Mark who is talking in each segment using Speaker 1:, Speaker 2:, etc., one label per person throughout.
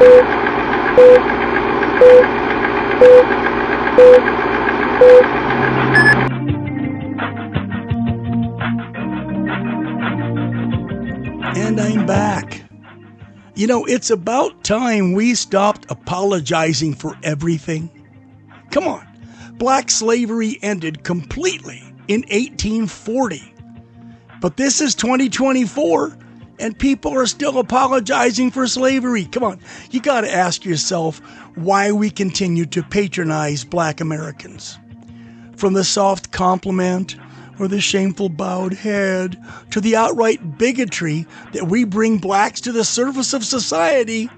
Speaker 1: And I'm back. You know, it's about time we stopped apologizing for everything. Come on. Black slavery ended completely in 1840. But this is 2024, and people are still apologizing for slavery. Come on. You got to ask yourself why we continue to patronize Black Americans. From the soft compliment or the shameful bowed head to the outright bigotry that we bring blacks to the surface of society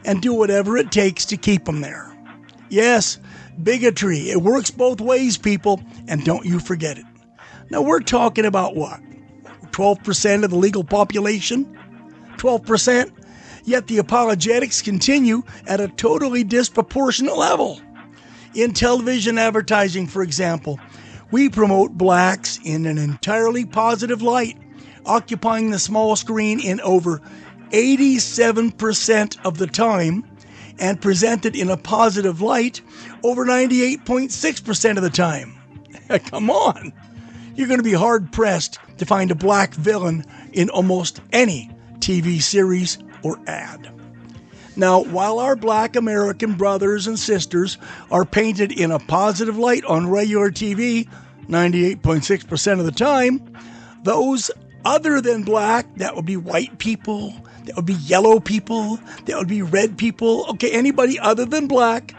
Speaker 1: and do whatever it takes to keep them there. Yes, bigotry. It works both ways, people, and don't you forget it. Now, we're talking about what? 12% of the legal population? 12%? Yet the apologetics continue at a totally disproportionate level. In television advertising, for example, we promote blacks in an entirely positive light, occupying the small screen in over 87% of the time, and presented in a positive light over 98.6% of the time. Come on! You're going to be hard-pressed to find a black villain in almost any TV series or ad. Now, while our Black American brothers and sisters are painted in a positive light on regular TV 98.6% of the time, those other than black, that would be white people, that would be yellow people, that would be red people, okay, anybody other than black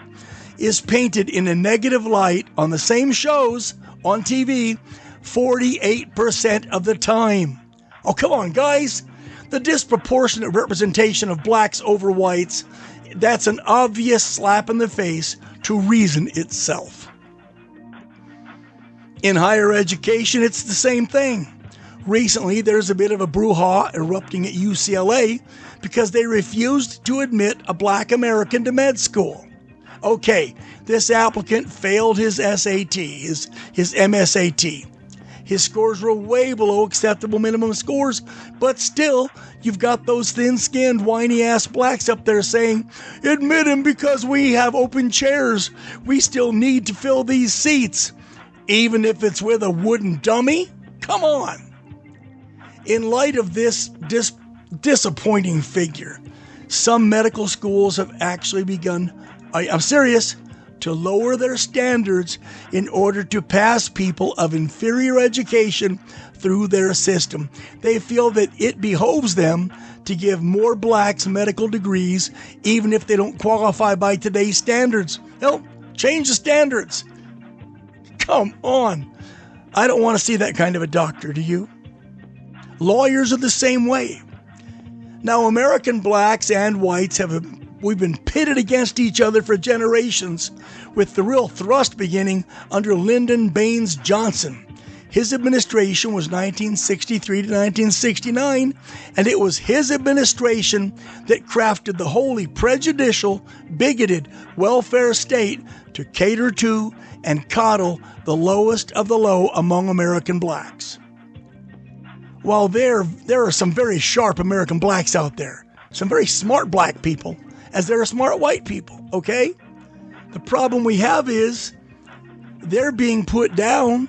Speaker 1: is painted in a negative light on the same shows on TV 48% of the time. Oh, come on, guys. The disproportionate representation of blacks over whites, that's an obvious slap in the face to reason itself. In higher education, it's the same thing. Recently, there's a bit of a brouhaha erupting at UCLA because they refused to admit a black American to med school. Okay, this applicant failed his SAT, his MSAT. His scores were way below acceptable minimum scores, but still, you've got those thin-skinned, whiny-ass blacks up there saying, admit him because we have open chairs. We still need to fill these seats, even if it's with a wooden dummy? Come on. In light of this disappointing figure, some medical schools have actually begun, I'm serious, to lower their standards in order to pass people of inferior education through their system. They feel that it behoves them to give more blacks medical degrees, even if they don't qualify by today's standards. Hell, change the standards. Come on. I don't want to see that kind of a doctor, do you? Lawyers are the same way. Now, American blacks and whites we've been pitted against each other for generations, with the real thrust beginning under Lyndon Baines Johnson. His administration was 1963 to 1969, and it was his administration that crafted the wholly prejudicial, bigoted welfare state to cater to and coddle the lowest of the low among American blacks. While there are some very sharp American blacks out there, some very smart black people, as there are smart white people, okay? The problem we have is they're being put down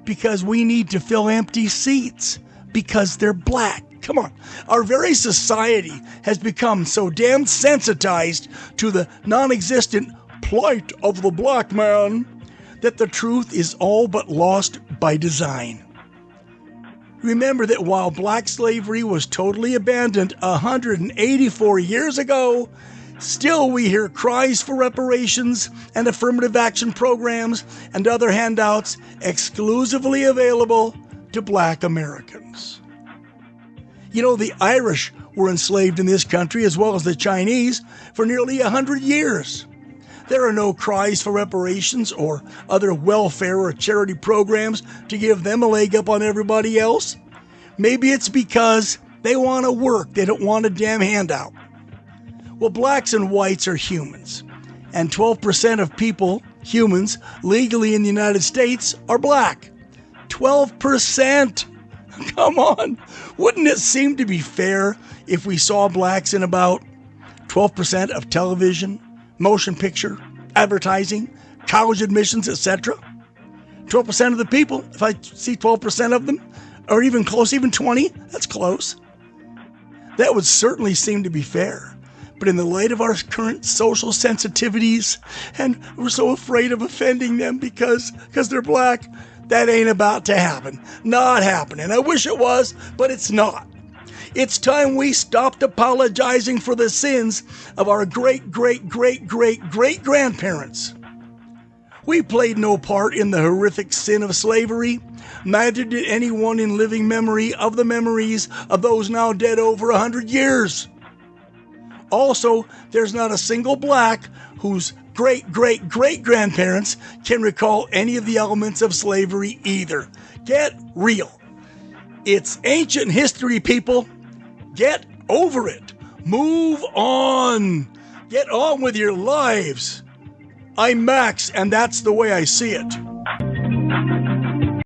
Speaker 1: because we need to fill empty seats because they're black. Come on. Our very society has become so damn sensitized to the non-existent plight of the black man that the truth is all but lost by design. Remember that while black slavery was totally abandoned 184 years ago, still we hear cries for reparations and affirmative action programs and other handouts exclusively available to black Americans. You know, the Irish were enslaved in this country as well as the Chinese for nearly 100 years. There are no cries for reparations or other welfare or charity programs to give them a leg up on everybody else. Maybe it's because they want to work. They don't want a damn handout. Well, blacks and whites are humans, and 12% of people, humans, legally in the United States are black. 12%! Come on! Wouldn't it seem to be fair if we saw blacks in about 12% of television, motion picture, advertising, college admissions, etc. 12% of the people, if I see 12% of them, or even close, even 20, that's close. That would certainly seem to be fair. But in the light of our current social sensitivities, and we're so afraid of offending them because they're black, that ain't about to happen. Not happening. I wish it was, but it's not. It's time we stopped apologizing for the sins of our great-great-great-great-great-grandparents. We played no part in the horrific sin of slavery, neither did anyone in living memory of the memories of those now dead over 100 years. Also, there's not a single black whose great-great-great-grandparents can recall any of the elements of slavery either. Get real. It's ancient history, people. Get over it. Move on. Get on with your lives. I'm Max, and that's the way I see it.